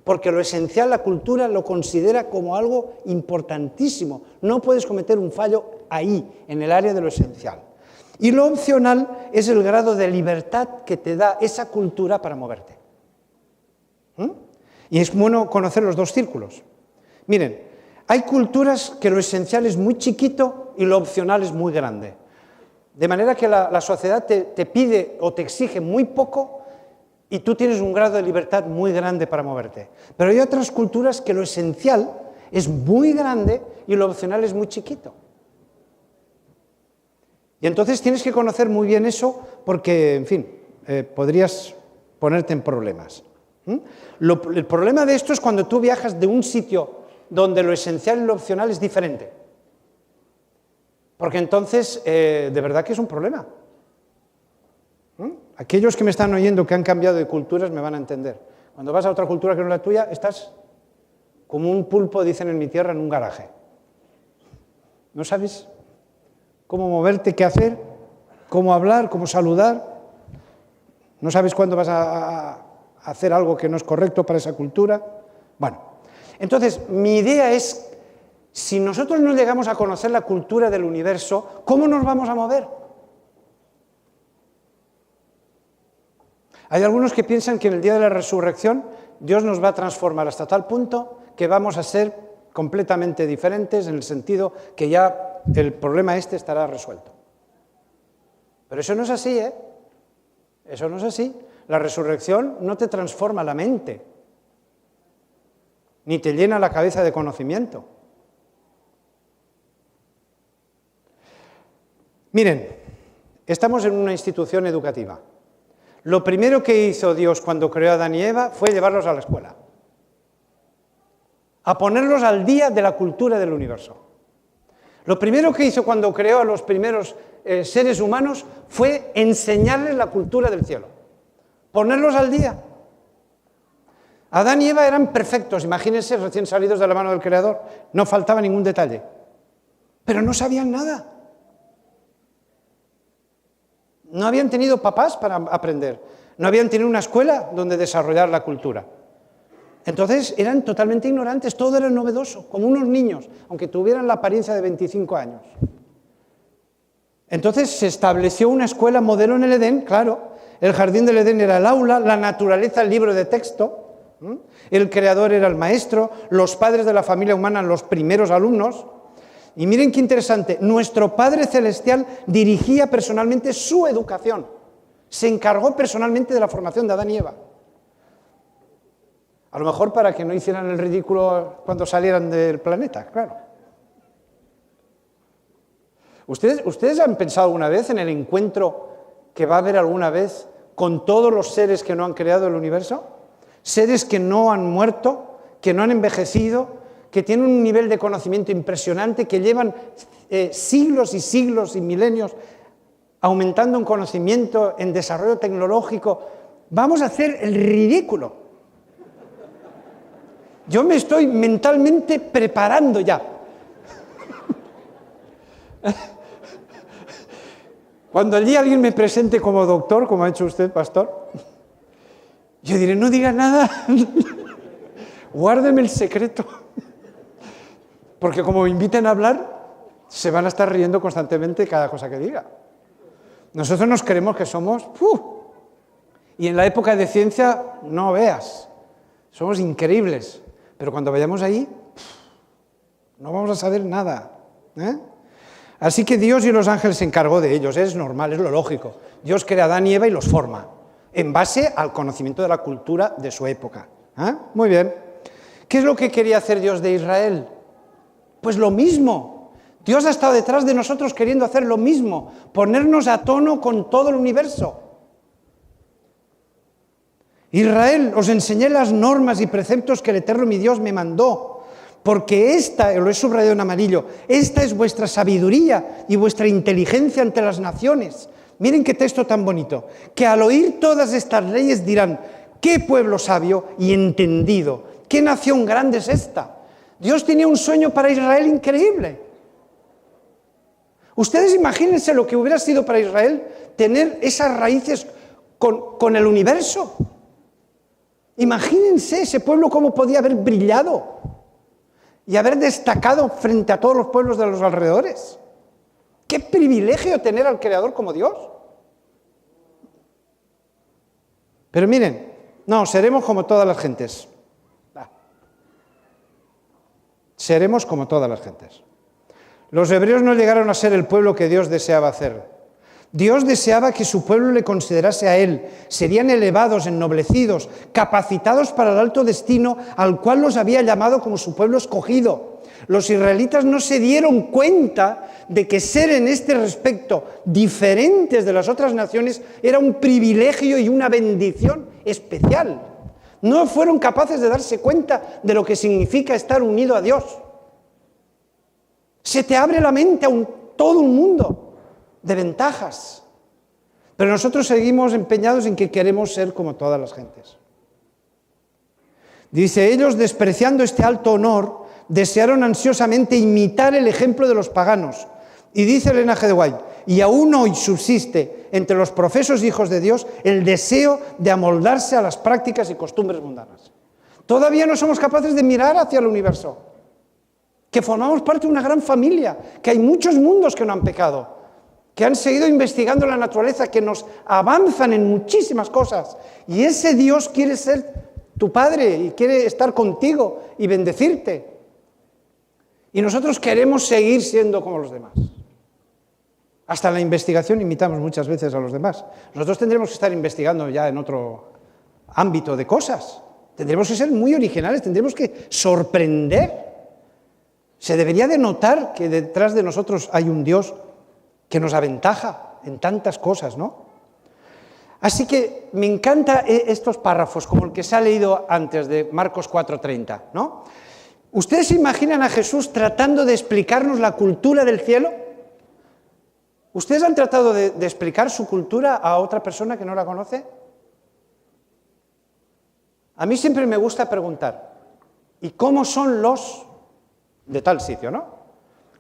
Porque lo esencial la cultura lo considera como algo importantísimo. No puedes cometer un fallo ahí, en el área de lo esencial. Y lo opcional es el grado de libertad que te da esa cultura para moverte. Y es bueno conocer los 2 círculos. Miren, hay culturas que lo esencial es muy chiquito y lo opcional es muy grande. De manera que la sociedad te pide o te exige muy poco y tú tienes un grado de libertad muy grande para moverte. Pero hay otras culturas que lo esencial es muy grande y lo opcional es muy chiquito. Y entonces tienes que conocer muy bien eso porque, en fin, podrías ponerte en problemas. El problema de esto es cuando tú viajas de un sitio donde lo esencial y lo opcional es diferente. Porque entonces, de verdad que es un problema. Aquellos que me están oyendo que han cambiado de culturas me van a entender. Cuando vas a otra cultura que no es la tuya, estás como un pulpo, dicen en mi tierra, en un garaje. No sabes cómo moverte, qué hacer, cómo hablar, cómo saludar. No sabes cuándo vas a hacer algo que no es correcto para esa cultura. Bueno, entonces mi idea es, si nosotros no llegamos a conocer la cultura del universo, ¿cómo nos vamos a mover? Hay algunos que piensan que en el día de la resurrección Dios nos va a transformar hasta tal punto que vamos a ser completamente diferentes en el sentido que ya el problema estará resuelto. Pero eso no es así, ¿eh? Eso no es así. La resurrección no te transforma la mente, ni te llena la cabeza de conocimiento. Miren, estamos en una institución educativa. Lo primero que hizo Dios cuando creó a Adán y Eva fue llevarlos a la escuela, a ponerlos al día de la cultura del universo. Lo primero que hizo cuando creó a los primeros seres humanos fue enseñarles la cultura del cielo, ponerlos al día. Adán y Eva eran perfectos, imagínense, recién salidos de la mano del Creador, no faltaba ningún detalle, pero no sabían nada. No habían tenido papás para aprender, no habían tenido una escuela donde desarrollar la cultura. Entonces eran totalmente ignorantes, todo era novedoso, como unos niños, aunque tuvieran la apariencia de 25 años. Entonces se estableció una escuela modelo en el Edén, claro, el jardín del Edén era el aula, la naturaleza el libro de texto, el creador era el maestro, los padres de la familia humana los primeros alumnos. Y miren qué interesante, nuestro Padre Celestial dirigía personalmente su educación, se encargó personalmente de la formación de Adán y Eva. A lo mejor para que no hicieran el ridículo cuando salieran del planeta, claro. ¿Ustedes han pensado alguna vez en el encuentro que va a haber alguna vez con todos los seres que no han creado el universo? Seres que no han muerto, que no han envejecido, que tienen un nivel de conocimiento impresionante, que llevan siglos y siglos y milenios aumentando en conocimiento, en desarrollo tecnológico. Vamos a hacer el ridículo. Yo me estoy mentalmente preparando ya. Cuando allí alguien me presente como doctor, como ha hecho usted, pastor, yo diré, no diga nada, guárdeme el secreto. Porque como me inviten a hablar, se van a estar riendo constantemente cada cosa que diga. Nosotros nos creemos que somos... Y en la época de ciencia, no veas, somos increíbles. Pero cuando vayamos ahí, no vamos a saber nada. Así que Dios y los ángeles se encargó de ellos, es normal, es lo lógico. Dios crea a Adán y Eva y los forma, en base al conocimiento de la cultura de su época. Muy bien. ¿Qué es lo que quería hacer Dios de Israel? Pues lo mismo. Dios ha estado detrás de nosotros queriendo hacer lo mismo, ponernos a tono con todo el universo. Israel, os enseñé las normas y preceptos que el Eterno mi Dios me mandó, porque esta, lo he subrayado en amarillo, esta es vuestra sabiduría y vuestra inteligencia ante las naciones. Miren qué texto tan bonito, que al oír todas estas leyes dirán, qué pueblo sabio y entendido, qué nación grande es esta. Dios tenía un sueño para Israel increíble. Ustedes imagínense lo que hubiera sido para Israel tener esas raíces con el universo. Imagínense ese pueblo cómo podía haber brillado y haber destacado frente a todos los pueblos de los alrededores. ¡Qué privilegio tener al Creador como Dios! Pero miren, no, seremos como todas las gentes. Seremos como todas las gentes. Los hebreos no llegaron a ser el pueblo que Dios deseaba hacer. Dios deseaba que su pueblo le considerase a Él. Serían elevados, ennoblecidos, capacitados para el alto destino al cual los había llamado como su pueblo escogido. Los israelitas no se dieron cuenta de que ser en este respecto diferentes de las otras naciones era un privilegio y una bendición especial. No fueron capaces de darse cuenta de lo que significa estar unido a Dios. Se te abre la mente a todo un mundo de ventajas. Pero nosotros seguimos empeñados en que queremos ser como todas las gentes. Dice, ellos despreciando este alto honor, desearon ansiosamente imitar el ejemplo de los paganos. Y dice Elena G. de White, y aún hoy subsiste entre los profesos hijos de Dios el deseo de amoldarse a las prácticas y costumbres mundanas. Todavía no somos capaces de mirar hacia el universo, que formamos parte de una gran familia, que hay muchos mundos que no han pecado. que han seguido investigando la naturaleza, que nos avanzan en muchísimas cosas. Y ese Dios quiere ser tu Padre y quiere estar contigo y bendecirte. Y nosotros queremos seguir siendo como los demás. Hasta en la investigación imitamos muchas veces a los demás. Nosotros tendremos que estar investigando ya en otro ámbito de cosas. Tendremos que ser muy originales, tendremos que sorprender. Se debería de notar que detrás de nosotros hay un Dios que nos aventaja en tantas cosas, ¿no? Así que me encantan estos párrafos, como el que se ha leído antes de Marcos 4:30, ¿no? ¿Ustedes se imaginan a Jesús tratando de explicarnos la cultura del cielo? ¿Ustedes han tratado de explicar su cultura a otra persona que no la conoce? A mí siempre me gusta preguntar, ¿y cómo son los de tal sitio, no?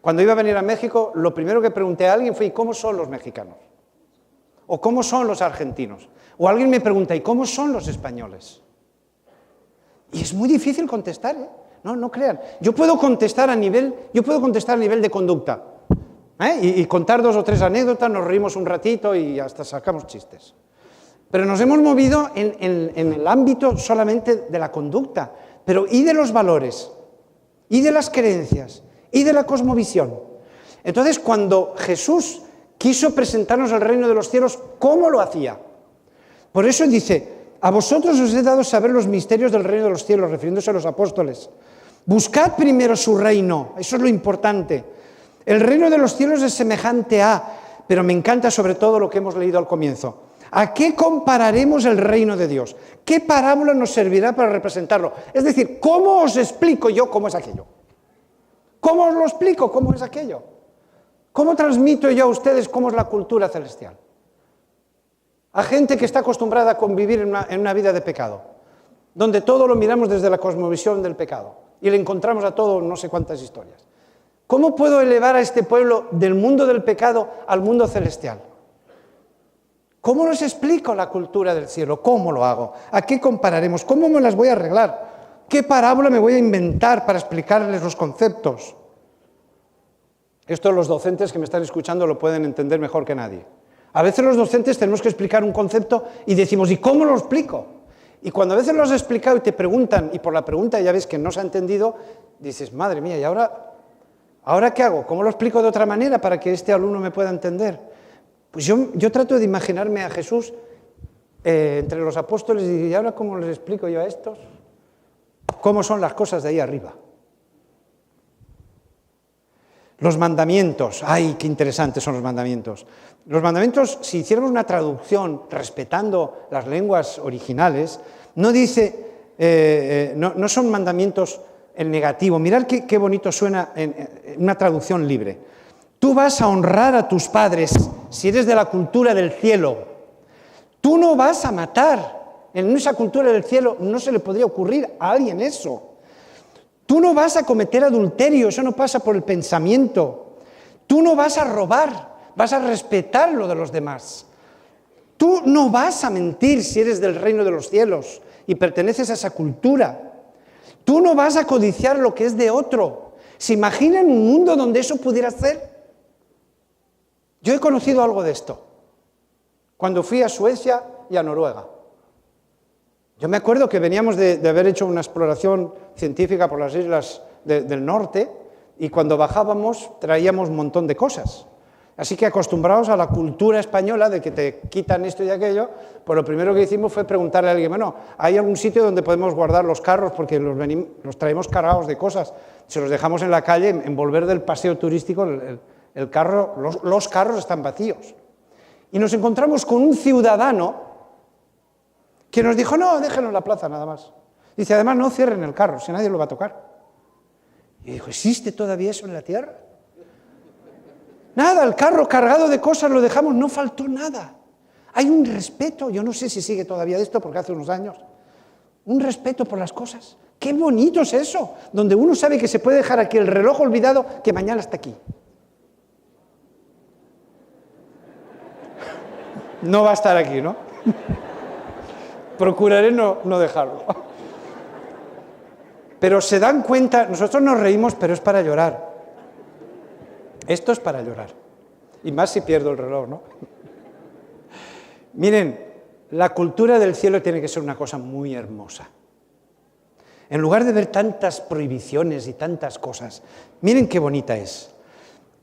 Cuando iba a venir a México, lo primero que pregunté a alguien fue, ¿y cómo son los mexicanos? ¿O cómo son los argentinos? O alguien me pregunta, ¿y cómo son los españoles? Y es muy difícil contestar, ¿eh? No crean. Yo puedo contestar a nivel de conducta, ¿eh? Y contar 2 o 3 anécdotas, nos reímos un ratito y hasta sacamos chistes. Pero nos hemos movido en el ámbito solamente de la conducta. Pero ¿y de los valores? ¿Y de las creencias? ¿Y de la cosmovisión? Entonces, cuando Jesús quiso presentarnos el reino de los cielos, ¿cómo lo hacía? Por eso dice, a vosotros os he dado saber los misterios del reino de los cielos, refiriéndose a los apóstoles. Buscad primero su reino, eso es lo importante. El reino de los cielos es semejante a, pero me encanta sobre todo lo que hemos leído al comienzo. ¿A qué compararemos el reino de Dios? ¿Qué parábola nos servirá para representarlo? Es decir, ¿cómo os explico yo cómo es aquello? ¿Cómo os lo explico cómo es aquello? ¿Cómo transmito yo a ustedes cómo es la cultura celestial? A gente que está acostumbrada a convivir en una vida de pecado, donde todo lo miramos desde la cosmovisión del pecado y le encontramos a todo no sé cuántas historias. ¿Cómo puedo elevar a este pueblo del mundo del pecado al mundo celestial? ¿Cómo les explico la cultura del cielo? ¿Cómo lo hago? ¿A qué compararemos? ¿Cómo me las voy a arreglar? ¿Qué parábola me voy a inventar para explicarles los conceptos? Esto los docentes que me están escuchando lo pueden entender mejor que nadie. A veces los docentes tenemos que explicar un concepto y decimos, ¿y cómo lo explico? Y cuando a veces lo has explicado y te preguntan, y por la pregunta ya ves que no se ha entendido, dices, madre mía, ¿y ahora qué hago? ¿Cómo lo explico de otra manera para que este alumno me pueda entender? Pues yo trato de imaginarme a Jesús entre los apóstoles y digo, ¿y ahora cómo les explico yo a estos? ¿Cómo son las cosas de ahí arriba? Los mandamientos, ¡ay, qué interesantes son los mandamientos! Los mandamientos, si hiciéramos una traducción respetando las lenguas originales, no dice, no son mandamientos en negativo. Mirad qué bonito suena en una traducción libre. Tú vas a honrar a tus padres si eres de la cultura del cielo. Tú no vas a matar. En esa cultura del cielo no se le podría ocurrir a alguien eso. Tú no vas a cometer adulterio, eso no pasa por el pensamiento. Tú no vas a robar, vas a respetar lo de los demás. Tú no vas a mentir si eres del reino de los cielos y perteneces a esa cultura. Tú no vas a codiciar lo que es de otro. ¿Se imaginan un mundo donde eso pudiera ser? Yo he conocido algo de esto cuando fui a Suecia y a Noruega. Yo me acuerdo que veníamos de haber hecho una exploración científica por las islas del norte y cuando bajábamos traíamos un montón de cosas. Así que acostumbrados a la cultura española de que te quitan esto y aquello, pues lo primero que hicimos fue preguntarle a alguien, bueno, ¿hay algún sitio donde podemos guardar los carros? Porque los traemos cargados de cosas. Si los dejamos en la calle, en volver del paseo turístico, los carros están vacíos. Y nos encontramos con un ciudadano que nos dijo, no, déjenlo en la plaza nada más. Dice, además no cierren el carro, si nadie lo va a tocar. Y dijo, ¿existe todavía eso en la tierra? Nada, el carro cargado de cosas lo dejamos, no faltó nada. Hay un respeto, yo no sé si sigue todavía esto porque hace unos años, un respeto por las cosas. Qué bonito es eso, donde uno sabe que se puede dejar aquí el reloj olvidado que mañana está aquí. No va a estar aquí, ¿no? Procuraré no dejarlo. Pero se dan cuenta, nosotros nos reímos, pero es para llorar. Esto es para llorar. Y más si pierdo el reloj, ¿no? Miren, la cultura del cielo tiene que ser una cosa muy hermosa. En lugar de ver tantas prohibiciones y tantas cosas, miren qué bonita es.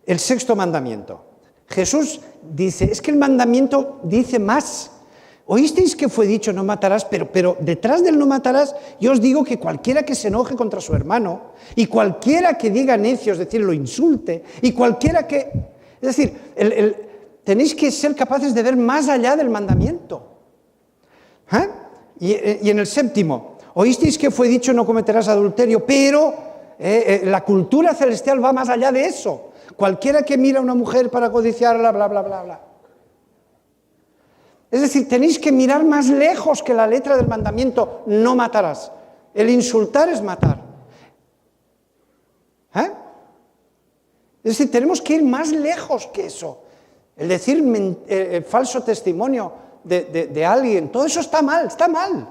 El sexto mandamiento. Jesús dice, es que el mandamiento dice más. Oísteis que fue dicho no matarás, pero detrás del no matarás yo os digo que cualquiera que se enoje contra su hermano y cualquiera que diga necio, es decir, lo insulte, y cualquiera que... Es decir, tenéis que ser capaces de ver más allá del mandamiento. ¿Eh? Y en el séptimo, oísteis que fue dicho no cometerás adulterio, pero la cultura celestial va más allá de eso. Cualquiera que mira a una mujer para codiciarla, bla, bla, bla, bla. Es decir, tenéis que mirar más lejos que la letra del mandamiento, no matarás. El insultar es matar. ¿Eh? Es decir, tenemos que ir más lejos que eso. El decir falso testimonio de alguien, todo eso está mal, está mal.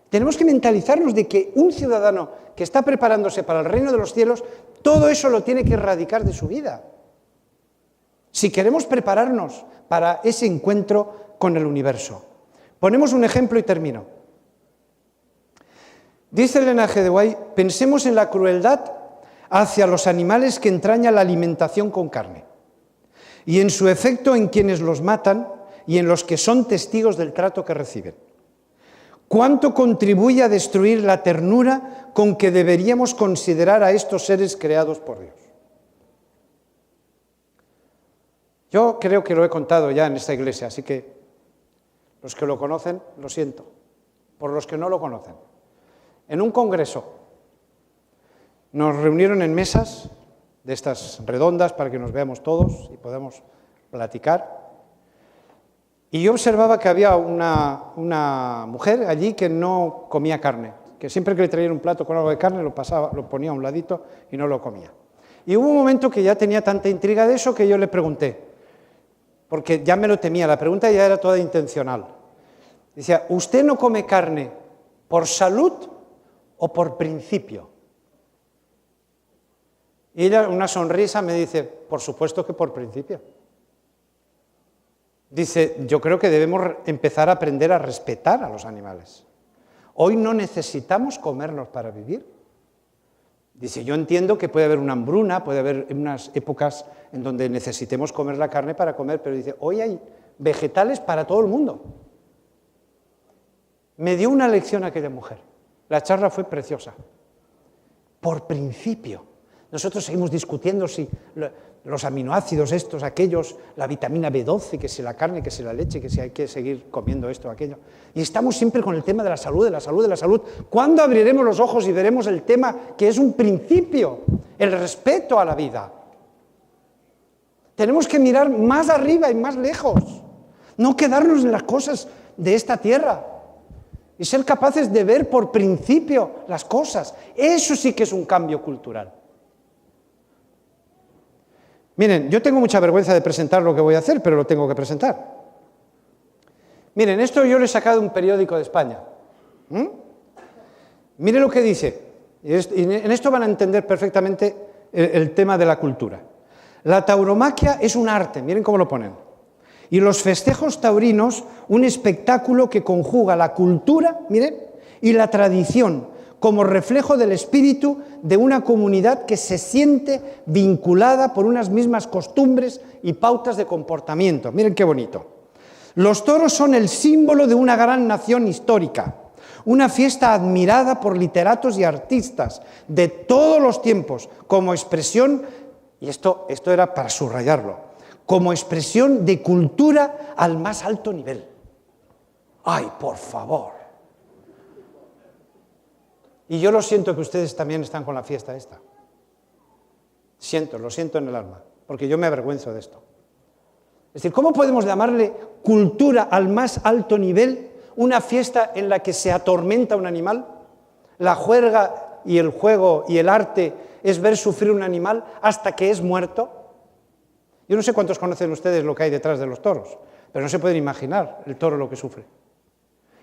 Tenemos que mentalizarnos de que un ciudadano que está preparándose para el reino de los cielos, todo eso lo tiene que erradicar de su vida. Si queremos prepararnos para ese encuentro con el universo. Ponemos un ejemplo y termino. Dice Elena G. de White, pensemos en la crueldad hacia los animales que entraña la alimentación con carne y en su efecto en quienes los matan y en los que son testigos del trato que reciben. ¿Cuánto contribuye a destruir la ternura con que deberíamos considerar a estos seres creados por Dios? Yo creo que lo he contado ya en esta iglesia, así que los que lo conocen, lo siento. Por los que no lo conocen. En un congreso nos reunieron en mesas de estas redondas para que nos veamos todos y podamos platicar. Y yo observaba que había una mujer allí que no comía carne, que siempre que le traían un plato con algo de carne lo ponía a un ladito y no lo comía. Y hubo un momento que ya tenía tanta intriga de eso que yo le pregunté, porque ya me lo temía, la pregunta ya era toda intencional. Decía, ¿usted no come carne por salud o por principio? Y ella, una sonrisa, me dice, por supuesto que por principio. Dice, yo creo que debemos empezar a aprender a respetar a los animales. Hoy no necesitamos comernos para vivir. Dice, yo entiendo que puede haber una hambruna, puede haber unas épocas en donde necesitemos comer la carne para comer, pero dice, hoy hay vegetales para todo el mundo. Me dio una lección aquella mujer. La charla fue preciosa. Por principio. Nosotros seguimos discutiendo si los aminoácidos estos, aquellos, la vitamina B12, que si la carne, que si la leche, que si hay que seguir comiendo esto o aquello. Y estamos siempre con el tema de la salud, de la salud, de la salud. ¿Cuándo abriremos los ojos y veremos el tema que es un principio, el respeto a la vida? Tenemos que mirar más arriba y más lejos, no quedarnos en las cosas de esta tierra y ser capaces de ver por principio las cosas. Eso sí que es un cambio cultural. Miren, yo tengo mucha vergüenza de presentar lo que voy a hacer, pero lo tengo que presentar. Miren, esto yo lo he sacado de un periódico de España. Miren lo que dice, y en esto van a entender perfectamente el tema de la cultura. La tauromaquia es un arte, miren cómo lo ponen. Y los festejos taurinos, un espectáculo que conjuga la cultura, miren, y la tradición, como reflejo del espíritu de una comunidad que se siente vinculada por unas mismas costumbres y pautas de comportamiento. Miren qué bonito. Los toros son el símbolo de una gran nación histórica, una fiesta admirada por literatos y artistas de todos los tiempos, como expresión, y esto era para subrayarlo, como expresión de cultura al más alto nivel. ¡Ay, por favor! Y yo lo siento que ustedes también están con la fiesta esta. Lo siento en el alma, porque yo me avergüenzo de esto. Es decir, ¿cómo podemos llamarle cultura al más alto nivel una fiesta en la que se atormenta un animal? La juerga y el juego y el arte es ver sufrir un animal hasta que es muerto. Yo no sé cuántos conocen ustedes lo que hay detrás de los toros, pero no se pueden imaginar el toro lo que sufre.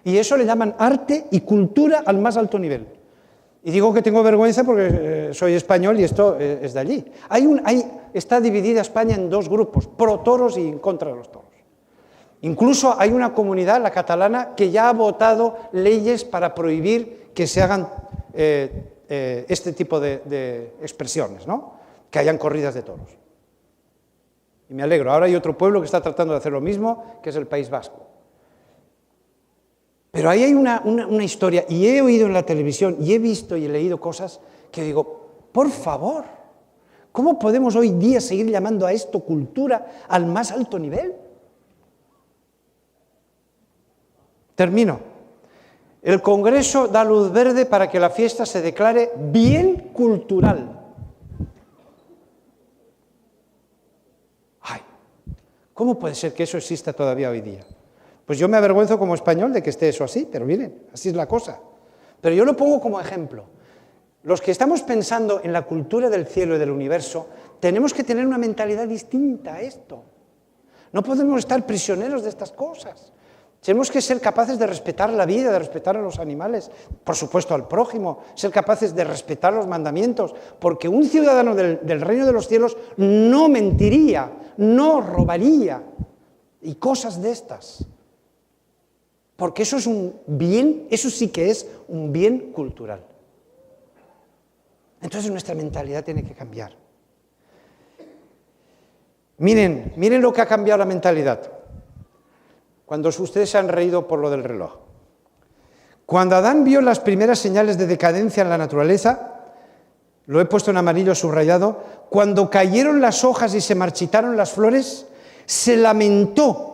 Y eso le llaman arte y cultura al más alto nivel. Y digo que tengo vergüenza porque soy español y esto es de allí. Está dividida España en dos grupos, pro toros y en contra de los toros. Incluso hay una comunidad, la catalana, que ya ha votado leyes para prohibir que se hagan este tipo de expresiones, ¿no? Que hayan corridas de toros. Y me alegro. Ahora hay otro pueblo que está tratando de hacer lo mismo, que es el País Vasco. Pero ahí hay una historia, y he oído en la televisión, y he visto y he leído cosas que digo, por favor, ¿cómo podemos hoy día seguir llamando a esto cultura al más alto nivel? Termino. El Congreso da luz verde para que la fiesta se declare bien cultural. Ay, ¿cómo puede ser que eso exista todavía hoy día? Pues yo me avergüenzo como español de que esté eso así, pero miren, así es la cosa. Pero yo lo pongo como ejemplo. Los que estamos pensando en la cultura del cielo y del universo, tenemos que tener una mentalidad distinta a esto. No podemos estar prisioneros de estas cosas. Tenemos que ser capaces de respetar la vida, de respetar a los animales, por supuesto al prójimo, ser capaces de respetar los mandamientos, porque un ciudadano del reino de los cielos no mentiría, no robaría, y cosas de estas. Porque eso es un bien, eso sí que es un bien cultural. Entonces nuestra mentalidad tiene que cambiar. Miren lo que ha cambiado la mentalidad. Cuando ustedes se han reído por lo del reloj. Cuando Adán vio las primeras señales de decadencia en la naturaleza, lo he puesto en amarillo subrayado, cuando cayeron las hojas y se marchitaron las flores, se lamentó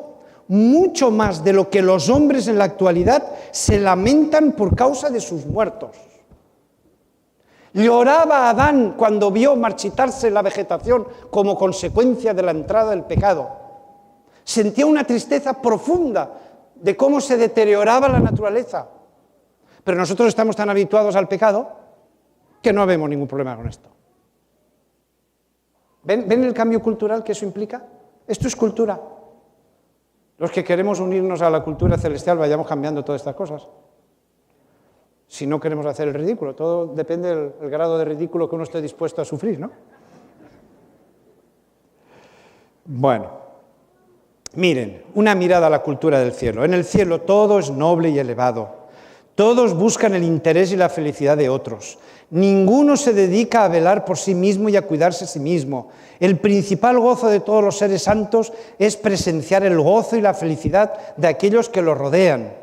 mucho más de lo que los hombres en la actualidad se lamentan por causa de sus muertos. Lloraba Adán cuando vio marchitarse la vegetación como consecuencia de la entrada del pecado. Sentía una tristeza profunda de cómo se deterioraba la naturaleza. Pero nosotros estamos tan habituados al pecado que no vemos ningún problema con esto. ¿Ven el cambio cultural que eso implica? Esto es cultura. Los que queremos unirnos a la cultura celestial vayamos cambiando todas estas cosas. Si no queremos hacer el ridículo, todo depende del grado de ridículo que uno esté dispuesto a sufrir, ¿no? Bueno, miren, una mirada a la cultura del cielo. En el cielo todo es noble y elevado. Todos buscan el interés y la felicidad de otros. Ninguno se dedica a velar por sí mismo y a cuidarse a sí mismo. El principal gozo de todos los seres santos es presenciar el gozo y la felicidad de aquellos que los rodean.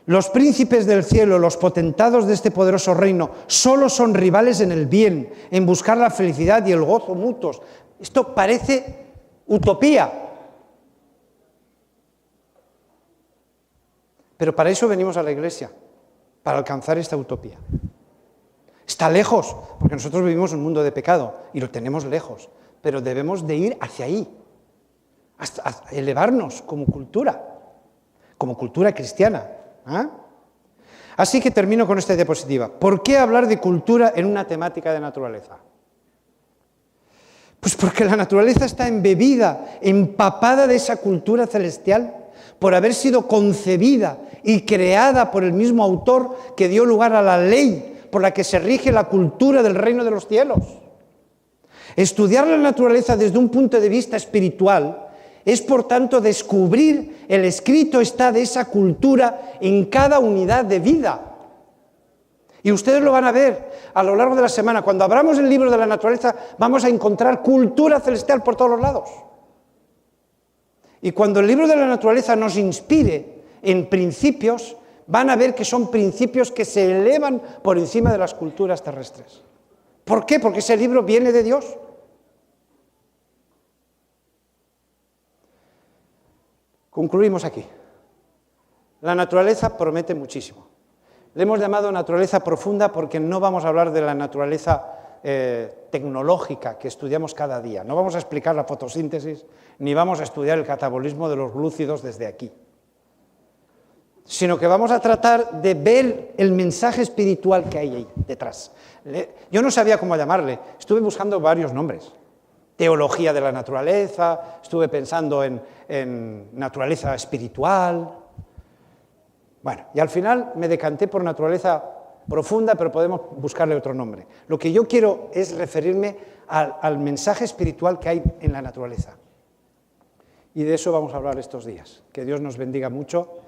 Los príncipes del cielo, los potentados de este poderoso reino, solo son rivales en el bien, en buscar la felicidad y el gozo mutuos. Esto parece utopía. Pero para eso venimos a la iglesia, para alcanzar esta utopía. Está lejos, porque nosotros vivimos en un mundo de pecado y lo tenemos lejos, pero debemos de ir hacia ahí, hasta elevarnos como cultura cristiana. ¿Ah? Así que termino con esta diapositiva. ¿Por qué hablar de cultura en una temática de naturaleza? Pues porque la naturaleza está embebida, empapada de esa cultura celestial, por haber sido concebida y creada por el mismo autor que dio lugar a la ley por la que se rige la cultura del reino de los cielos. Estudiar la naturaleza desde un punto de vista espiritual es, por tanto, descubrir el escrito está de esa cultura en cada unidad de vida. Y ustedes lo van a ver a lo largo de la semana. Cuando abramos el libro de la naturaleza, vamos a encontrar cultura celestial por todos los lados. Y cuando el libro de la naturaleza nos inspire en principios, van a ver que son principios que se elevan por encima de las culturas terrestres. ¿Por qué? Porque ese libro viene de Dios. Concluimos aquí. La naturaleza promete muchísimo. Le hemos llamado naturaleza profunda porque no vamos a hablar de la naturaleza tecnológica que estudiamos cada día. No vamos a explicar la fotosíntesis, ni vamos a estudiar el catabolismo de los glúcidos desde aquí. Sino que vamos a tratar de ver el mensaje espiritual que hay ahí detrás. Yo no sabía cómo llamarle, estuve buscando varios nombres. Teología de la naturaleza, estuve pensando en naturaleza espiritual. Bueno, y al final me decanté por naturaleza profunda, pero podemos buscarle otro nombre. Lo que yo quiero es referirme al mensaje espiritual que hay en la naturaleza. Y de eso vamos a hablar estos días. Que Dios nos bendiga mucho.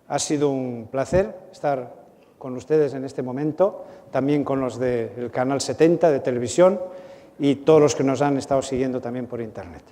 Ha sido un placer estar con ustedes en este momento, también con los del Canal 70 de televisión y todos los que nos han estado siguiendo también por Internet.